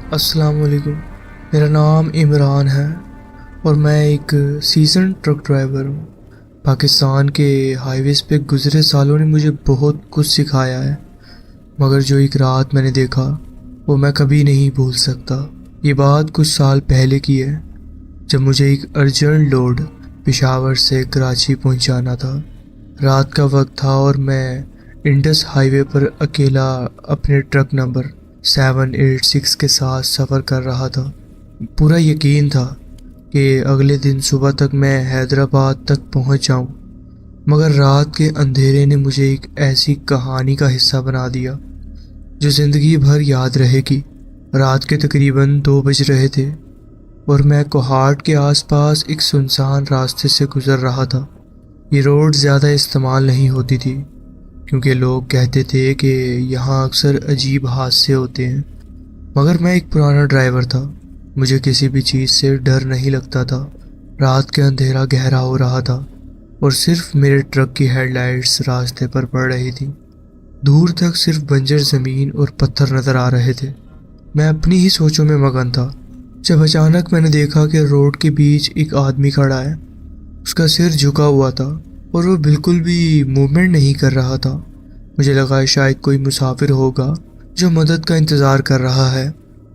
अस्सलाम वालेकुम। मेरा नाम इमरान है और मैं एक सीजन ट्रक ड्राइवर हूँ। पाकिस्तान के हाईवेज़ पे गुज़रे सालों ने मुझे बहुत कुछ सिखाया है, मगर जो एक रात मैंने देखा वो मैं कभी नहीं भूल सकता। ये बात कुछ साल पहले की है, जब मुझे एक अर्जेंट लोड पेशावर से कराची पहुँचाना था। रात का वक्त था और मैं इंडस हाईवे पर अकेला अपने ट्रक नंबर 786 के साथ सफ़र कर रहा था। पूरा यकीन था कि अगले दिन सुबह तक मैं हैदराबाद तक पहुंच जाऊं, मगर रात के अंधेरे ने मुझे एक ऐसी कहानी का हिस्सा बना दिया जो ज़िंदगी भर याद रहेगी। रात के तकरीबन 2 बज रहे थे और मैं कोहाट के आसपास एक सुनसान रास्ते से गुज़र रहा था। ये रोड ज़्यादा इस्तेमाल नहीं होती थी क्योंकि लोग कहते थे कि यहाँ अक्सर अजीब हादसे होते हैं, मगर मैं एक पुराना ड्राइवर था। मुझे किसी भी चीज़ से डर नहीं लगता था। रात के अंधेरा गहरा हो रहा था और सिर्फ मेरे ट्रक की हेडलाइट्स रास्ते पर पड़ रही थी। दूर तक सिर्फ बंजर ज़मीन और पत्थर नज़र आ रहे थे। मैं अपनी ही सोचों में मगन था जब अचानक मैंने देखा कि रोड के बीच एक आदमी खड़ा है। उसका सिर झुका हुआ था और वो बिल्कुल भी मूवमेंट नहीं कर रहा था। मुझे लगा शायद कोई मुसाफिर होगा जो मदद का इंतज़ार कर रहा है।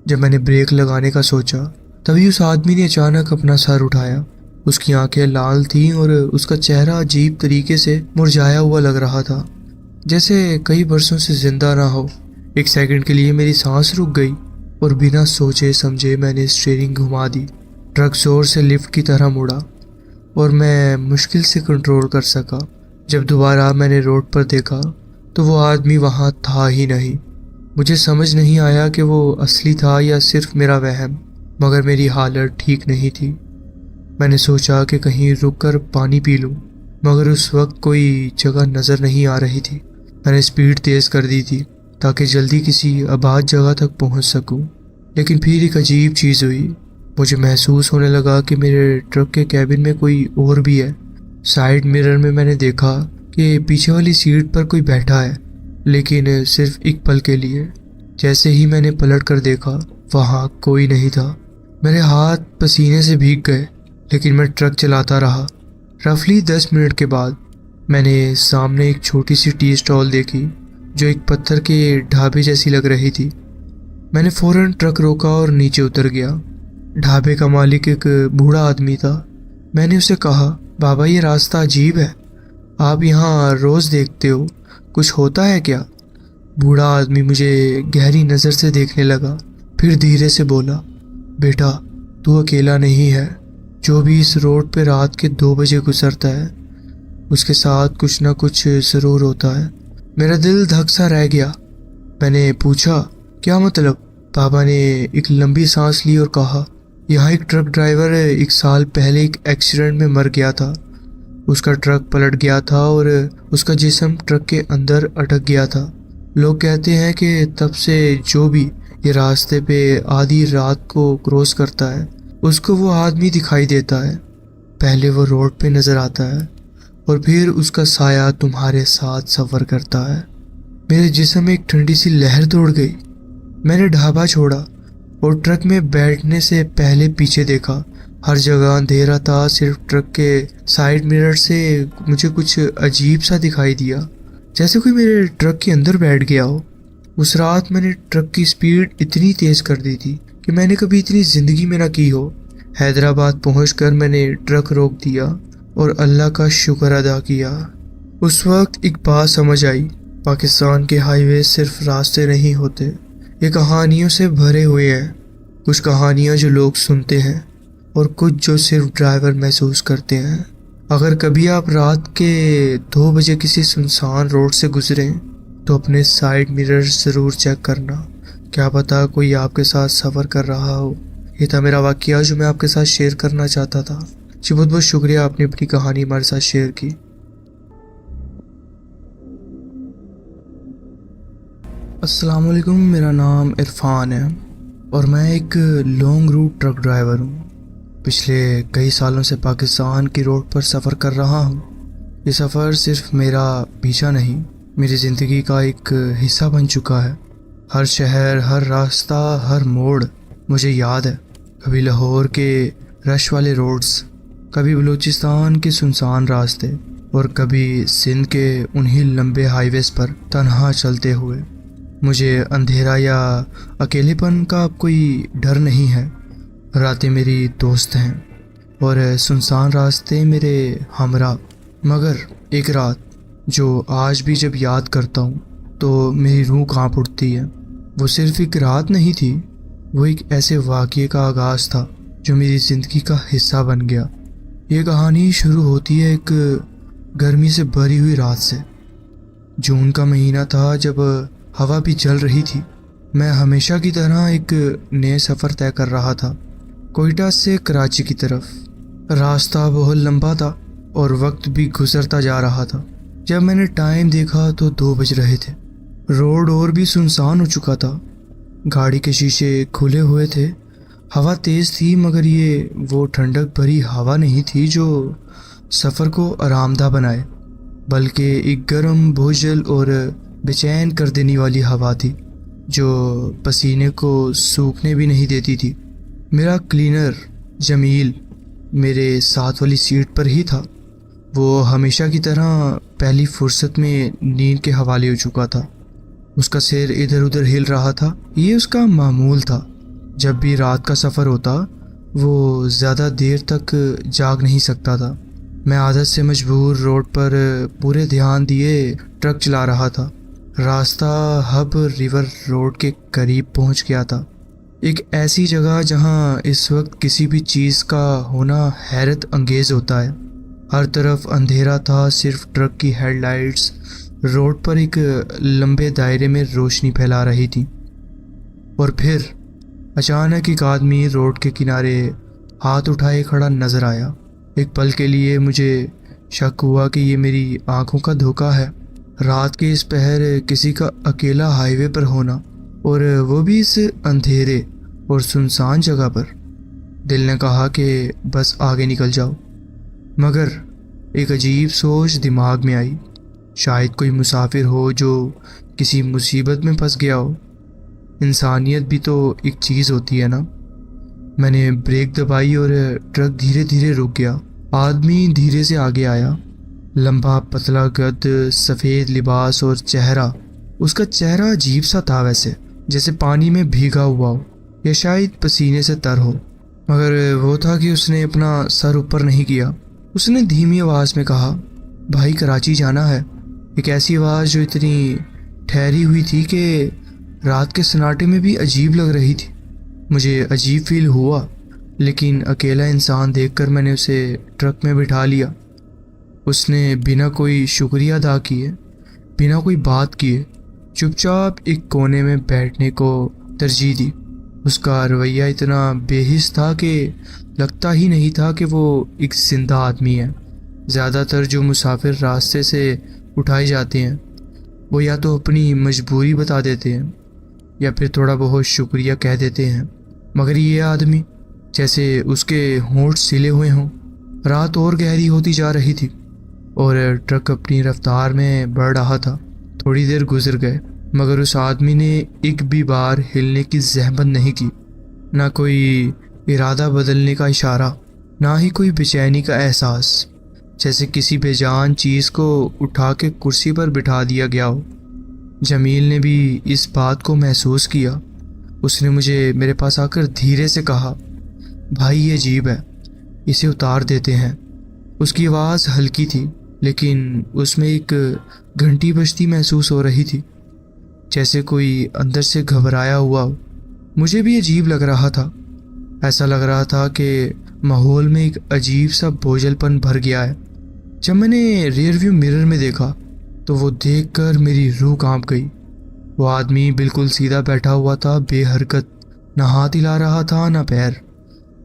जब मैंने ब्रेक लगाने का सोचा, तभी उस आदमी ने अचानक अपना सर उठाया। उसकी आंखें लाल थीं और उसका चेहरा अजीब तरीके से मुरझाया हुआ लग रहा था, जैसे कई बरसों से जिंदा ना हो। एक सेकंड के लिए मेरी सांस रुक गई और बिना सोचे समझे मैंने स्टीयरिंग घुमा दी। ट्रक जोर से लिफ्ट की तरह मुड़ा और मैं मुश्किल से कंट्रोल कर सका। जब दोबारा मैंने रोड पर देखा तो वो आदमी वहाँ था ही नहीं। मुझे समझ नहीं आया कि वो असली था या सिर्फ मेरा वहम, मगर मेरी हालत ठीक नहीं थी। मैंने सोचा कि कहीं रुककर पानी पी लूँ, मगर उस वक्त कोई जगह नज़र नहीं आ रही थी। मैंने स्पीड तेज़ कर दी थी ताकि जल्दी किसी आबाद जगह तक पहुँच सकूँ, लेकिन फिर एक अजीब चीज़ हुई। मुझे महसूस होने लगा कि मेरे ट्रक के कैबिन में कोई और भी है। साइड मिरर में मैंने देखा कि पीछे वाली सीट पर कोई बैठा है, लेकिन सिर्फ एक पल के लिए। जैसे ही मैंने पलट कर देखा, वहाँ कोई नहीं था। मेरे हाथ पसीने से भीग गए, लेकिन मैं ट्रक चलाता रहा। रफली 10 मिनट के बाद मैंने सामने एक छोटी सी टी स्टॉल देखी जो एक पत्थर के ढाबे जैसी लग रही थी। मैंने फ़ौरन ट्रक रोका और नीचे उतर गया। ढाबे का मालिक एक बूढ़ा आदमी था। मैंने उसे कहा, बाबा ये रास्ता अजीब है, आप यहाँ रोज़ देखते हो, कुछ होता है क्या? बूढ़ा आदमी मुझे गहरी नज़र से देखने लगा, फिर धीरे से बोला, बेटा तू अकेला नहीं है। जो भी इस रोड पे रात के 2 बजे गुजरता है उसके साथ कुछ ना कुछ ज़रूर होता है। मेरा दिल धक सा रह गया। मैंने पूछा, क्या मतलब? पापा ने एक लंबी सांस ली और कहा, यहाँ एक ट्रक ड्राइवर 1 साल पहले एक एक्सीडेंट में मर गया था। उसका ट्रक पलट गया था और उसका जिस्म ट्रक के अंदर अटक गया था। लोग कहते हैं कि तब से जो भी ये रास्ते पे आधी रात को क्रॉस करता है उसको वो आदमी दिखाई देता है। पहले वो रोड पे नज़र आता है और फिर उसका साया तुम्हारे साथ सफ़र करता है। मेरे जिस्म में एक ठंडी सी लहर दौड़ गई। मैंने ढाबा छोड़ा और ट्रक में बैठने से पहले पीछे देखा। हर जगह अंधेरा था, सिर्फ ट्रक के साइड मिरर से मुझे कुछ अजीब सा दिखाई दिया, जैसे कोई मेरे ट्रक के अंदर बैठ गया हो। उस रात मैंने ट्रक की स्पीड इतनी तेज़ कर दी थी कि मैंने कभी इतनी ज़िंदगी में ना की हो। हैदराबाद पहुंचकर मैंने ट्रक रोक दिया और अल्लाह का शुक्र अदा किया। उस वक्त एक बात समझ आई, पाकिस्तान के हाईवे सिर्फ रास्ते नहीं होते, ये कहानियों से भरे हुए हैं। कुछ कहानियाँ जो लोग सुनते हैं और कुछ जो सिर्फ ड्राइवर महसूस करते हैं। अगर कभी आप रात के 2 बजे किसी सुनसान रोड से गुजरें तो अपने साइड मिरर ज़रूर चेक करना, क्या पता कोई आपके साथ सफ़र कर रहा हो। ये था मेरा वाक़या जो मैं आपके साथ शेयर करना चाहता था। जी बहुत बहुत शुक्रिया, आपने अपनी कहानी हमारे साथ शेयर की। अस्सलाम वालेकुम, मेरा नाम इरफान है और मैं एक लॉन्ग रूट ट्रक ड्राइवर हूँ। पिछले कई सालों से पाकिस्तान की रोड पर सफ़र कर रहा हूँ। ये सफ़र सिर्फ मेरा पीछा नहीं, मेरी ज़िंदगी का एक हिस्सा बन चुका है। हर शहर, हर रास्ता, हर मोड़ मुझे याद है, कभी लाहौर के रश वाले रोड्स, कभी बलूचिस्तान के सुनसान रास्ते और कभी सिंध के उन्हीं लंबे हाईवेज पर तन्हा चलते हुए। मुझे अंधेरा या अकेलेपन का अब कोई डर नहीं है। रातें मेरी दोस्त हैं और सुनसान रास्ते मेरे हमरा। मगर एक रात जो आज भी जब याद करता हूँ तो मेरी रूह कांप उठती है। वो सिर्फ एक रात नहीं थी, वो एक ऐसे वाक़ये का आगाज़ था जो मेरी ज़िंदगी का हिस्सा बन गया। ये कहानी शुरू होती है एक गर्मी से भरी हुई रात से। जून का महीना था, जब हवा भी चल रही थी। मैं हमेशा की तरह एक नए सफ़र तय कर रहा था, कोयटा से कराची की तरफ। रास्ता बहुत लंबा था और वक्त भी गुजरता जा रहा था। जब मैंने टाइम देखा तो 2 बज रहे थे। रोड और भी सुनसान हो चुका था। गाड़ी के शीशे खुले हुए थे। हवा तेज़ थी, मगर ये वो ठंडक भरी हवा नहीं थी जो सफ़र को आरामदा बनाए, बल्कि एक गर्म, बोझल और बेचैन कर देने वाली हवा थी जो पसीने को सूखने भी नहीं देती थी। मेरा क्लीनर जमील मेरे साथ वाली सीट पर ही था। वो हमेशा की तरह पहली फुर्सत में नींद के हवाले हो चुका था। उसका सिर इधर उधर हिल रहा था। ये उसका मामूल था। जब भी रात का सफ़र होता वो ज़्यादा देर तक जाग नहीं सकता था। मैं आदत से मजबूर रोड पर पूरे ध्यान दिए ट्रक चला रहा था। रास्ता हब रिवर रोड के करीब पहुंच गया था, एक ऐसी जगह जहां इस वक्त किसी भी चीज़ का होना हैरत अंगेज होता है। हर तरफ अंधेरा था, सिर्फ ट्रक की हेडलाइट्स रोड पर एक लंबे दायरे में रोशनी फैला रही थी। और फिर अचानक एक आदमी रोड के किनारे हाथ उठाए खड़ा नजर आया। एक पल के लिए मुझे शक हुआ कि ये मेरी आंखों का धोखा है। रात के इस पहर किसी का अकेला हाईवे पर होना, और वो भी इस अंधेरे और सुनसान जगह पर। दिल ने कहा कि बस आगे निकल जाओ, मगर एक अजीब सोच दिमाग में आई। शायद कोई मुसाफिर हो जो किसी मुसीबत में फंस गया हो। इंसानियत भी तो एक चीज़ होती है ना। मैंने ब्रेक दबाई और ट्रक धीरे धीरे रुक गया। आदमी धीरे से आगे आया। लंबा पतला कद, सफ़ेद लिबास और चेहरा। उसका चेहरा अजीब सा था, वैसे जैसे पानी में भीगा हुआ हो या शायद पसीने से तर हो। मगर वो था कि उसने अपना सर ऊपर नहीं किया। उसने धीमी आवाज़ में कहा, भाई कराची जाना है। एक ऐसी आवाज़ जो इतनी ठहरी हुई थी कि रात के सन्नाटे में भी अजीब लग रही थी। मुझे अजीब फील हुआ, लेकिन अकेला इंसान देखकर मैंने उसे ट्रक में बिठा लिया। उसने बिना कोई शुक्रिया अदा किए, बिना कोई बात किए, चुपचाप एक कोने में बैठने को तरजीह दी। उसका रवैया इतना बेहिस था कि लगता ही नहीं था कि वो एक जिंदा आदमी है। ज़्यादातर जो मुसाफिर रास्ते से उठाए जाते हैं वो या तो अपनी मजबूरी बता देते हैं या फिर थोड़ा बहुत शुक्रिया कह देते हैं, मगर ये आदमी जैसे उसके होंठ सिले हुए हों। रात और गहरी होती जा रही थी और ट्रक अपनी रफ्तार में बढ़ रहा था। थोड़ी देर गुजर गए, मगर उस आदमी ने एक भी बार हिलने की जहमत नहीं की। ना कोई इरादा बदलने का इशारा, ना ही कोई बेचैनी का एहसास, जैसे किसी बेजान चीज़ को उठा के कुर्सी पर बिठा दिया गया हो। जमील ने भी इस बात को महसूस किया। उसने मुझे मेरे पास आकर धीरे से कहा, भाई ये अजीब है, इसे उतार देते हैं। उसकी आवाज़ हल्की थी, लेकिन उसमें एक घंटी बजती महसूस हो रही थी, जैसे कोई अंदर से घबराया हुआ हो। मुझे भी अजीब लग रहा था। ऐसा लग रहा था कि माहौल में एक अजीब सा बोझलपन भर गया है। जब मैंने रियर व्यू मिरर में देखा तो वो देखकर मेरी रूह कांप गई। वो आदमी बिल्कुल सीधा बैठा हुआ था, बेहरकत, ना हाथ हिला रहा था ना पैर,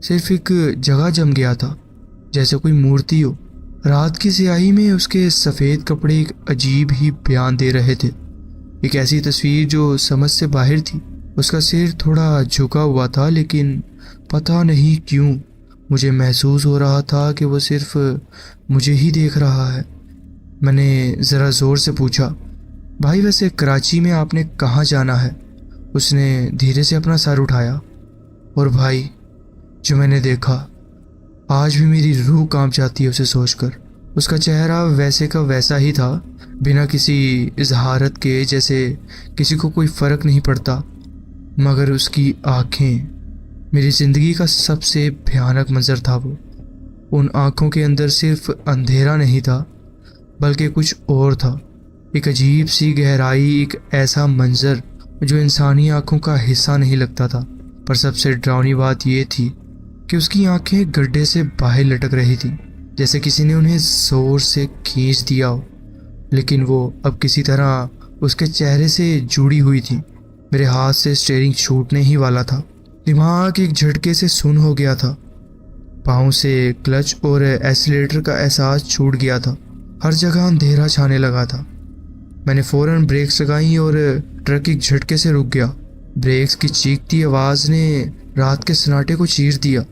सिर्फ एक जगह जम गया था जैसे कोई मूर्ति हो। रात की स्याही में उसके सफ़ेद कपड़े एक अजीब ही बयान दे रहे थे, एक ऐसी तस्वीर जो समझ से बाहर थी। उसका सिर थोड़ा झुका हुआ था, लेकिन पता नहीं क्यों मुझे महसूस हो रहा था कि वो सिर्फ मुझे ही देख रहा है। मैंने ज़रा ज़ोर से पूछा, भाई वैसे कराची में आपने कहाँ जाना है? उसने धीरे से अपना सर उठाया और भाई, जो मैंने देखा, आज भी मेरी रूह कांप जाती है उसे सोचकर। उसका चेहरा वैसे का वैसा ही था, बिना किसी इजहारत के, जैसे किसी को कोई फ़र्क नहीं पड़ता। मगर उसकी आंखें, मेरी ज़िंदगी का सबसे भयानक मंजर था वो। उन आंखों के अंदर सिर्फ अंधेरा नहीं था, बल्कि कुछ और था। एक अजीब सी गहराई, एक ऐसा मंजर जो इंसानी आंखों का हिस्सा नहीं लगता था। पर सबसे डरावनी बात यह थी कि उसकी आंखें गड्ढे से बाहर लटक रही थी, जैसे किसी ने उन्हें जोर से खींच दिया हो। लेकिन वो अब किसी तरह उसके चेहरे से जुड़ी हुई थी। मेरे हाथ से स्टीयरिंग छूटने ही वाला था। दिमाग एक झटके से सुन्न हो गया था। पाँव से क्लच और एक्सीलरेटर का एहसास छूट गया था। हर जगह अंधेरा छाने लगा था। मैंने फौरन ब्रेक्स लगाई और ट्रक एक झटके से रुक गया। ब्रेक्स की चीखती आवाज़ ने रात के सन्नाटे को चीर दिया।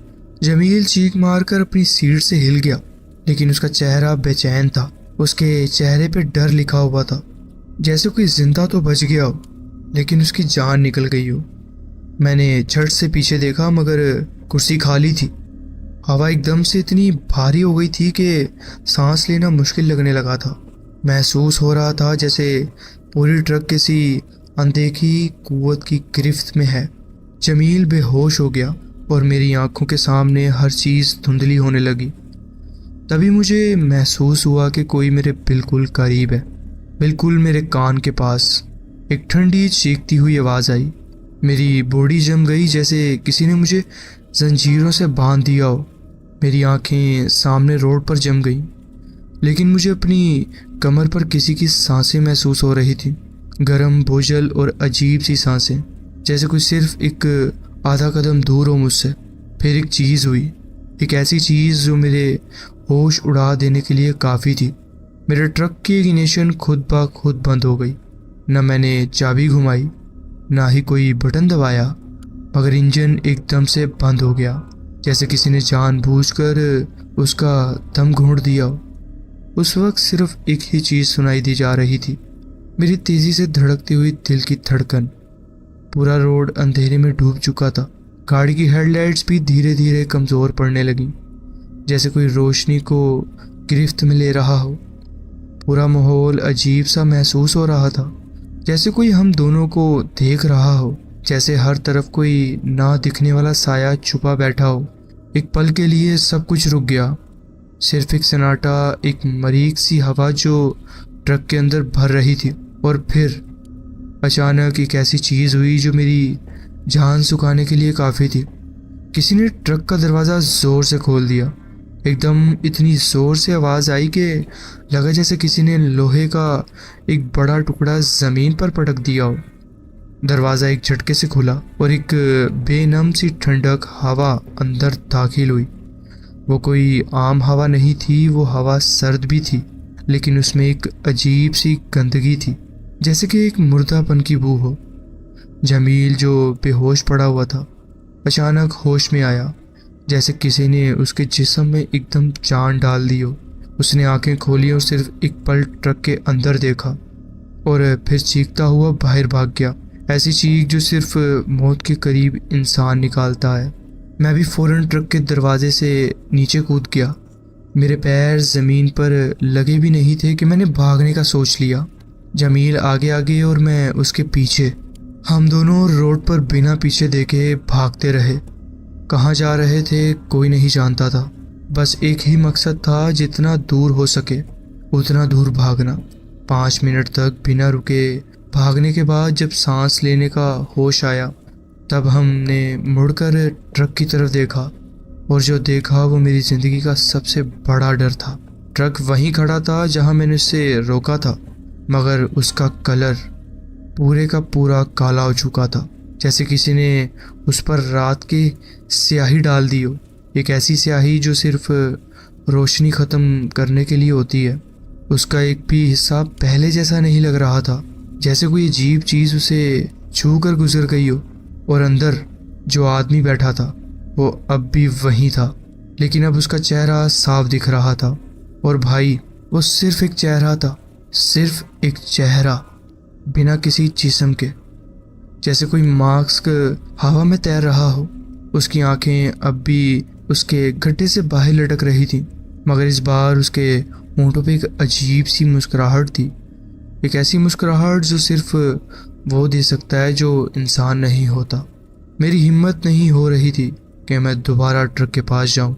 जमील चीख मारकर अपनी सीट से हिल गया, लेकिन उसका चेहरा बेचैन था। उसके चेहरे पे डर लिखा हुआ था, जैसे कोई जिंदा तो बच गया हो, लेकिन उसकी जान निकल गई हो। मैंने झट से पीछे देखा, मगर कुर्सी खाली थी। हवा एकदम से इतनी भारी हो गई थी कि सांस लेना मुश्किल लगने लगा था। महसूस हो रहा था जैसे पूरी ट्रक किसी अनदेखी कुव्वत की गिरफ्त में है। जमील बेहोश हो गया और मेरी आंखों के सामने हर चीज़ धुंधली होने लगी। तभी मुझे महसूस हुआ कि कोई मेरे बिल्कुल करीब है, बिल्कुल मेरे कान के पास। एक ठंडी चीखती हुई आवाज़ आई। मेरी बॉडी जम गई, जैसे किसी ने मुझे जंजीरों से बांध दिया हो। मेरी आंखें सामने रोड पर जम गईं, लेकिन मुझे अपनी कमर पर किसी की सांसें महसूस हो रही थी। गर्म, बोझल और अजीब सी सांसें, जैसे कोई सिर्फ एक आधा कदम दूर हो मुझसे। फिर एक चीज़ हुई, एक ऐसी चीज़ जो मेरे होश उड़ा देने के लिए काफ़ी थी। मेरे ट्रक की इग्निशन खुद ब खुद बंद हो गई। न मैंने चाबी घुमाई, ना ही कोई बटन दबाया, मगर इंजन एकदम से बंद हो गया, जैसे किसी ने जानबूझकर उसका दम घोंट दिया हो। उस वक्त सिर्फ एक ही चीज़ सुनाई दी जा रही थी, मेरी तेज़ी से धड़कती हुई दिल की धड़कन। पूरा रोड अंधेरे में डूब चुका था। गाड़ी की हेडलाइट्स भी धीरे धीरे कमज़ोर पड़ने लगी, जैसे कोई रोशनी को गिरफ्त में ले रहा हो। पूरा माहौल अजीब सा महसूस हो रहा था, जैसे कोई हम दोनों को देख रहा हो, जैसे हर तरफ कोई ना दिखने वाला साया छुपा बैठा हो। एक पल के लिए सब कुछ रुक गया, सिर्फ एक सन्नाटा, एक मरीक सी हवा जो ट्रक के अंदर भर रही थी। और फिर अचानक एक ऐसी चीज़ हुई जो मेरी जान सुखाने के लिए काफ़ी थी। किसी ने ट्रक का दरवाज़ा ज़ोर से खोल दिया। एकदम इतनी ज़ोर से आवाज़ आई कि लगा जैसे किसी ने लोहे का एक बड़ा टुकड़ा ज़मीन पर पटक दिया हो। दरवाज़ा एक झटके से खुला और एक बेनम सी ठंडक हवा अंदर दाखिल हुई। वो कोई आम हवा नहीं थी, वो हवा सर्द भी थी, लेकिन उसमें एक अजीब सी गंदगी थी, जैसे कि एक मुर्दापन की बू हो। जमील, जो बेहोश पड़ा हुआ था, अचानक होश में आया, जैसे किसी ने उसके जिस्म में एकदम जान डाल दी हो। उसने आंखें खोली और सिर्फ एक पल ट्रक के अंदर देखा और फिर चीखता हुआ बाहर भाग गया। ऐसी चीख जो सिर्फ मौत के करीब इंसान निकालता है। मैं भी फौरन ट्रक के दरवाजे से नीचे कूद गया। मेरे पैर ज़मीन पर लगे भी नहीं थे कि मैंने भागने का सोच लिया। जमील आगे आगे और मैं उसके पीछे। हम दोनों रोड पर बिना पीछे देखे भागते रहे। कहाँ जा रहे थे कोई नहीं जानता था, बस एक ही मकसद था, जितना दूर हो सके उतना दूर भागना। 5 मिनट तक बिना रुके भागने के बाद जब सांस लेने का होश आया, तब हमने मुड़कर ट्रक की तरफ देखा, और जो देखा वो मेरी ज़िंदगी का सबसे बड़ा डर था। ट्रक वहीं खड़ा था जहां मैंने उसे रोका था, मगर उसका कलर पूरे का पूरा काला हो चुका था, जैसे किसी ने उस पर रात की स्याही डाल दी हो। एक ऐसी स्याही जो सिर्फ रोशनी ख़त्म करने के लिए होती है। उसका एक भी हिस्सा पहले जैसा नहीं लग रहा था, जैसे कोई अजीब चीज़ उसे छू कर गुजर गई हो। और अंदर जो आदमी बैठा था वो अब भी वहीं था, लेकिन अब उसका चेहरा साफ दिख रहा था। और भाई, वो सिर्फ एक चेहरा था, सिर्फ एक चेहरा, बिना किसी जिस्म के, जैसे कोई मास्क हवा में तैर रहा हो। उसकी आंखें अब भी उसके गड्ढे से बाहर लटक रही थीं, मगर इस बार उसके होंठों पे एक अजीब सी मुस्कुराहट थी। एक ऐसी मुस्कुराहट जो सिर्फ वो दे सकता है जो इंसान नहीं होता। मेरी हिम्मत नहीं हो रही थी कि मैं दोबारा ट्रक के पास जाऊं।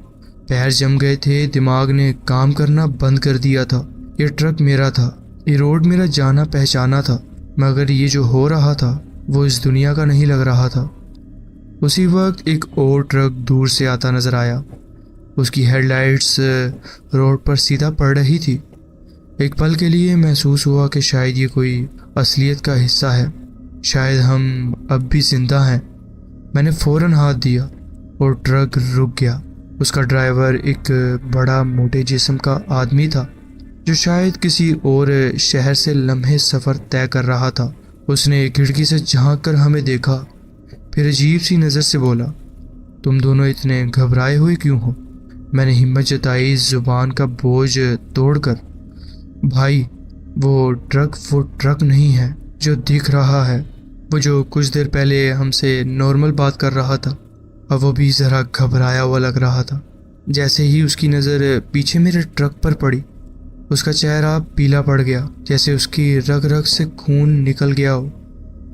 पैर जम गए थे, दिमाग ने काम करना बंद कर दिया था। ये ट्रक मेरा था, ये रोड मेरा जाना पहचाना था, मगर ये जो हो रहा था वो इस दुनिया का नहीं लग रहा था। उसी वक्त एक और ट्रक दूर से आता नजर आया। उसकी हेडलाइट्स रोड पर सीधा पड़ रही थी। एक पल के लिए महसूस हुआ कि शायद ये कोई असलियत का हिस्सा है, शायद हम अब भी जिंदा हैं। मैंने फौरन हाथ दिया और ट्रक रुक गया। उसका ड्राइवर एक बड़ा मोटे जिस्म का आदमी था जो शायद किसी और शहर से लम्हे सफ़र तय कर रहा था। उसने खिड़की से झांक कर हमें देखा, फिर अजीब सी नज़र से बोला, तुम दोनों इतने घबराए हुए क्यों हो? मैंने हिम्मत जताई, जुबान का बोझ तोड़कर, भाई वो ट्रक नहीं है जो दिख रहा है। वो जो कुछ देर पहले हमसे नॉर्मल बात कर रहा था, अब वो भी ज़रा घबराया हुआ लग रहा था। जैसे ही उसकी नज़र पीछे मेरे ट्रक पर पड़ी, उसका चेहरा पीला पड़ गया, जैसे उसकी रग रग से खून निकल गया हो।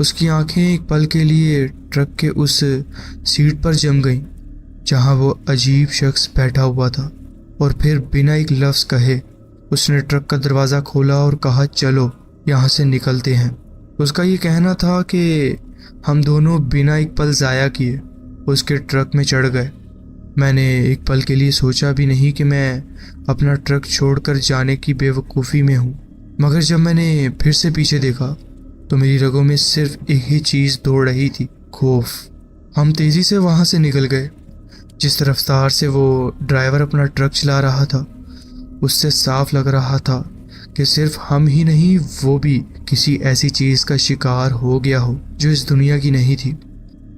उसकी आंखें एक पल के लिए ट्रक के उस सीट पर जम गईं जहां वो अजीब शख्स बैठा हुआ था, और फिर बिना एक लफ्ज़ कहे उसने ट्रक का दरवाज़ा खोला और कहा, चलो यहाँ से निकलते हैं। उसका ये कहना था कि हम दोनों बिना एक पल ज़ाया किए उसके ट्रक में चढ़ गए। मैंने एक पल के लिए सोचा भी नहीं कि मैं अपना ट्रक छोड़कर जाने की बेवकूफ़ी में हूँ, मगर जब मैंने फिर से पीछे देखा तो मेरी रगों में सिर्फ एक ही चीज़ दौड़ रही थी, खौफ। हम तेज़ी से वहाँ से निकल गए। जिस रफ्तार से वो ड्राइवर अपना ट्रक चला रहा था, उससे साफ लग रहा था कि सिर्फ हम ही नहीं, वो भी किसी ऐसी चीज़ का शिकार हो गया हो जो इस दुनिया की नहीं थी।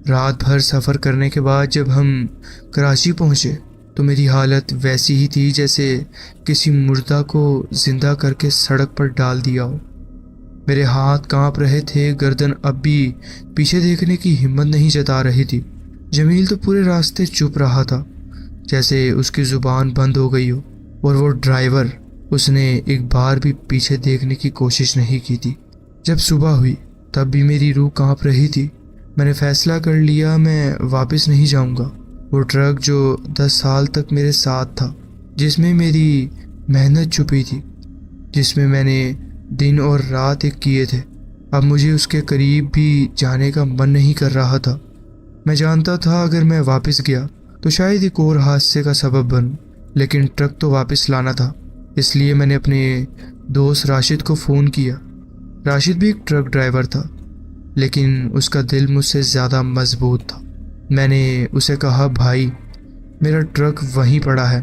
रात भर सफ़र करने के बाद जब हम कराची पहुँचे तो मेरी हालत वैसी ही थी जैसे किसी मुर्दा को जिंदा करके सड़क पर डाल दिया हो। मेरे हाथ कांप रहे थे, गर्दन अब भी पीछे देखने की हिम्मत नहीं जता रही थी। जमील तो पूरे रास्ते चुप रहा था, जैसे उसकी ज़ुबान बंद हो गई हो, और वो ड्राइवर, उसने एक बार भी पीछे देखने की कोशिश नहीं की थी। जब सुबह हुई तब भी मेरी रूह कांप रही थी। मैंने फैसला कर लिया, मैं वापस नहीं जाऊंगा। वो ट्रक जो 10 साल तक मेरे साथ था, जिसमें मेरी मेहनत छुपी थी, जिसमें मैंने दिन और रात एक किए थे, अब मुझे उसके करीब भी जाने का मन नहीं कर रहा था। मैं जानता था अगर मैं वापस गया तो शायद एक और हादसे का सबब बनूं, लेकिन ट्रक तो वापस लाना था। इसलिए मैंने अपने दोस्त राशिद को फ़ोन किया। राशिद भी एक ट्रक ड्राइवर था, लेकिन उसका दिल मुझसे ज़्यादा मजबूत था। मैंने उसे कहा, भाई मेरा ट्रक वहीं पड़ा है,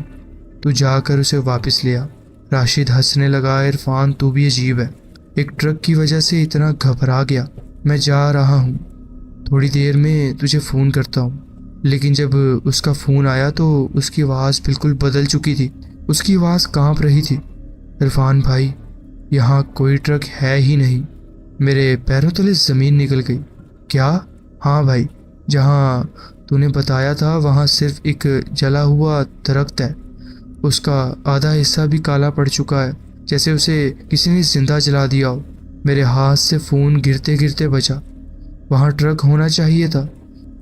तू जाकर उसे वापस ले आ। राशिद हंसने लगा, इरफान तू भी अजीब है, एक ट्रक की वजह से इतना घबरा गया। मैं जा रहा हूँ, थोड़ी देर में तुझे फ़ोन करता हूँ। लेकिन जब उसका फ़ोन आया तो उसकी आवाज़ बिल्कुल बदल चुकी थी। उसकी आवाज़ कांप रही थी, इरफान भाई यहाँ कोई ट्रक है ही नहीं। मेरे पैरों तले ज़मीन निकल गई। क्या? हाँ भाई, जहाँ तूने बताया था वहाँ सिर्फ एक जला हुआ दरख्त है, उसका आधा हिस्सा भी काला पड़ चुका है, जैसे उसे किसी ने जिंदा जला दिया हो। मेरे हाथ से फ़ोन गिरते गिरते बचा। वहाँ ट्रक होना चाहिए था,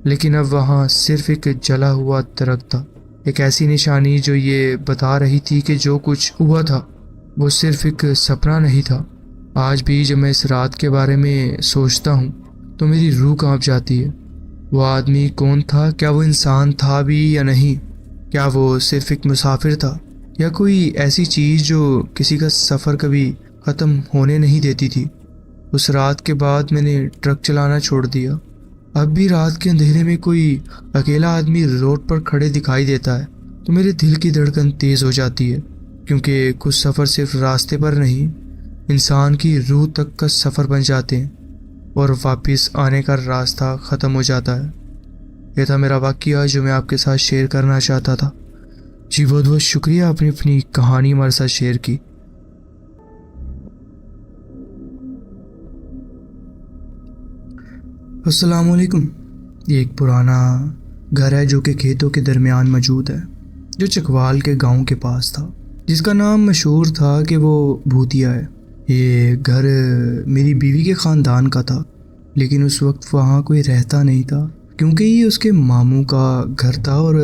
लेकिन अब वहाँ सिर्फ एक जला हुआ दरख्त था, एक ऐसी निशानी जो ये बता रही थी कि जो कुछ हुआ था वो सिर्फ एक सपना नहीं था। आज भी जब मैं इस रात के बारे में सोचता हूँ तो मेरी रूह कांप जाती है। वो आदमी कौन था? क्या वो इंसान था भी या नहीं? क्या वो सिर्फ एक मुसाफिर था, या कोई ऐसी चीज़ जो किसी का सफ़र कभी ख़त्म होने नहीं देती थी? उस रात के बाद मैंने ट्रक चलाना छोड़ दिया। अब भी रात के अंधेरे में कोई अकेला आदमी रोड पर खड़े दिखाई देता है तो मेरे दिल की धड़कन तेज़ हो जाती है, क्योंकि कुछ सफ़र सिर्फ रास्ते पर नहीं, इंसान की रूह तक का सफ़र बन जाते हैं और वापस आने का रास्ता ख़त्म हो जाता है। यह था मेरा वाक़या जो मैं आपके साथ शेयर करना चाहता था। जी बहुत बहुत शुक्रिया, आपने अपनी कहानी हमारे साथ शेयर की। अस्सलामुअलैकुम। ये एक पुराना घर है जो कि खेतों के दरमियान मौजूद है, जो चकवाल के गांव के पास था, जिसका नाम मशहूर था कि वो भूतिया है। ये घर मेरी बीवी के ख़ानदान का था, लेकिन उस वक्त वहाँ कोई रहता नहीं था क्योंकि ये उसके मामू का घर था और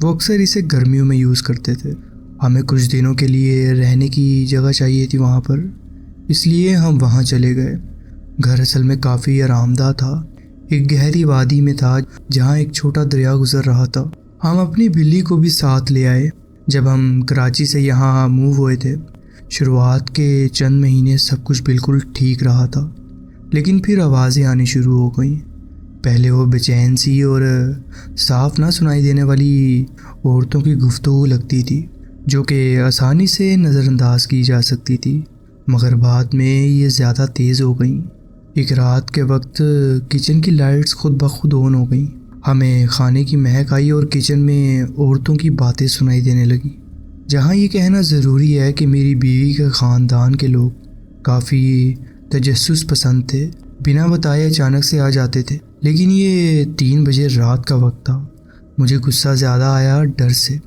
वो अक्सर इसे गर्मियों में यूज़ करते थे। हमें कुछ दिनों के लिए रहने की जगह चाहिए थी वहाँ पर, इसलिए हम वहाँ चले गए। घर असल में काफ़ी आरामदाह था, एक गहरी वादी में था जहाँ एक छोटा दरिया गुजर रहा था। हम अपनी बिल्ली को भी साथ ले आए। जब हम कराची से यहाँ मूव हुए थे, शुरुआत के चंद महीने सब कुछ बिल्कुल ठीक रहा था, लेकिन फिर आवाज़ें आनी शुरू हो गईं। पहले वो बेचैन सी और साफ ना सुनाई देने वाली औरतों की गुफ्तगू लगती थी, जो कि आसानी से नज़रअंदाज की जा सकती थी, मगर बाद में ये ज़्यादा तेज़ हो गईं। एक रात के वक्त किचन की लाइट्स खुद ब खुद ऑन हो गईं। हमें खाने की महक आई और किचन में औरतों की बातें सुनाई देने लगी। जहाँ ये कहना ज़रूरी है कि मेरी बीवी के ख़ानदान के लोग काफ़ी तजस्सुस पसंद थे, बिना बताए अचानक से आ जाते थे। लेकिन ये 3 बजे रात का वक्त था। मुझे गुस्सा ज़्यादा आया डर से,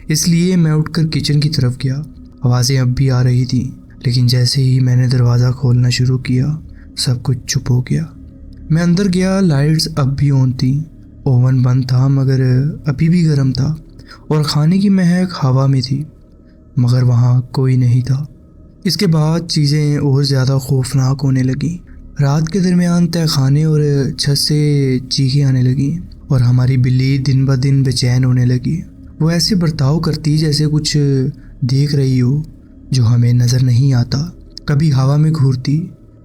इसलिए मैं उठकर किचन की तरफ गया। आवाज़ें अब भी आ रही थी, लेकिन जैसे ही मैंने दरवाज़ा खोलना शुरू किया, सब कुछ चुप हो गया। मैं अंदर गया, लाइट्स अब भी ऑन थी, ओवन बंद था मगर अभी भी गर्म था और खाने की महक हवा में थी, मगर वहाँ कोई नहीं था। इसके बाद चीज़ें और ज़्यादा खौफनाक होने लगीं। रात के दरमियान तहखाने और छत से चीखें आने लगीं और हमारी बिल्ली दिन ब दिन बेचैन होने लगी। वो ऐसे बर्ताव करती जैसे कुछ देख रही हो जो हमें नज़र नहीं आता। कभी हवा में घूरती,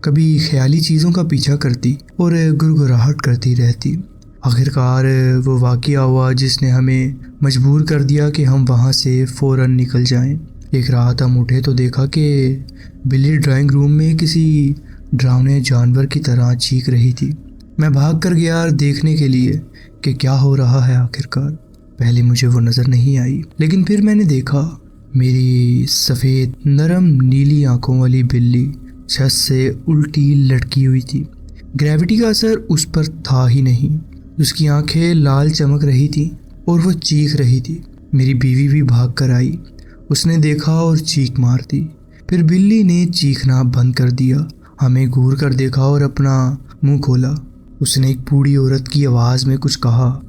कभी ख्याली चीज़ों का पीछा करती और गुरगुराहट करती रहती। आखिरकार वो वाक़या हुआ जिसने हमें मजबूर कर दिया कि हम वहाँ से फ़ौरन निकल जाएं। एक रात हम उठे तो देखा कि बिल्ली ड्राइंग रूम में किसी डरावने जानवर की तरह चीख रही थी। मैं भाग कर गया देखने के लिए कि क्या हो रहा है आखिरकार। पहले मुझे वो नज़र नहीं आई, लेकिन फिर मैंने देखा मेरी सफ़ेद नरम नीली आंखों वाली बिल्ली छत से उल्टी लटकी हुई थी। ग्रेविटी का असर उस पर था ही नहीं। उसकी आंखें लाल चमक रही थी और वो चीख रही थी। मेरी बीवी भी भाग कर आई, उसने देखा और चीख मार दी। फिर बिल्ली ने चीखना बंद कर दिया, हमें घूर कर देखा और अपना मुंह खोला। उसने एक बूढ़ी औरत की आवाज़ में कुछ कहा,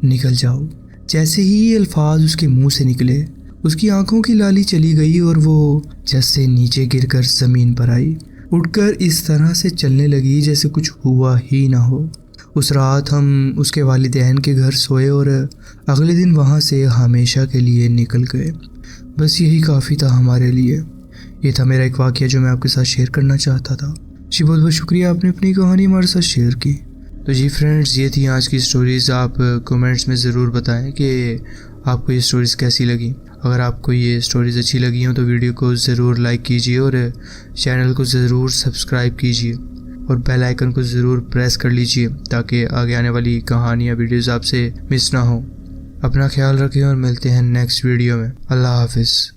निकल जाओ। जैसे ही ये अल्फाज उसके मुंह से निकले, उसकी आंखों की लाली चली गई और वो छत से नीचे गिरकर ज़मीन पर आई, उठकर इस तरह से चलने लगी जैसे कुछ हुआ ही ना हो। उस रात हम उसके वालिदैन के घर सोए और अगले दिन वहाँ से हमेशा के लिए निकल गए। बस यही काफ़ी था हमारे लिए। ये था मेरा एक वाक़या जो मैं आपके साथ शेयर करना चाहता था। जी बहुत बहुत शुक्रिया, आपने अपनी कहानी हमारे साथ शेयर की। तो जी फ्रेंड्स, ये थी आज की स्टोरीज़। आप कमेंट्स में ज़रूर बताएं कि आपको ये स्टोरीज़ कैसी लगी। अगर आपको ये स्टोरीज़ अच्छी लगी हो तो वीडियो को ज़रूर लाइक कीजिए और चैनल को ज़रूर सब्सक्राइब कीजिए और बेल आइकन को ज़रूर प्रेस कर लीजिए ताकि आगे आने वाली कहानियाँ वीडियोज़ आपसे मिस ना हो। अपना ख्याल रखें और मिलते हैं नेक्स्ट वीडियो में। अल्लाह हाफिज़।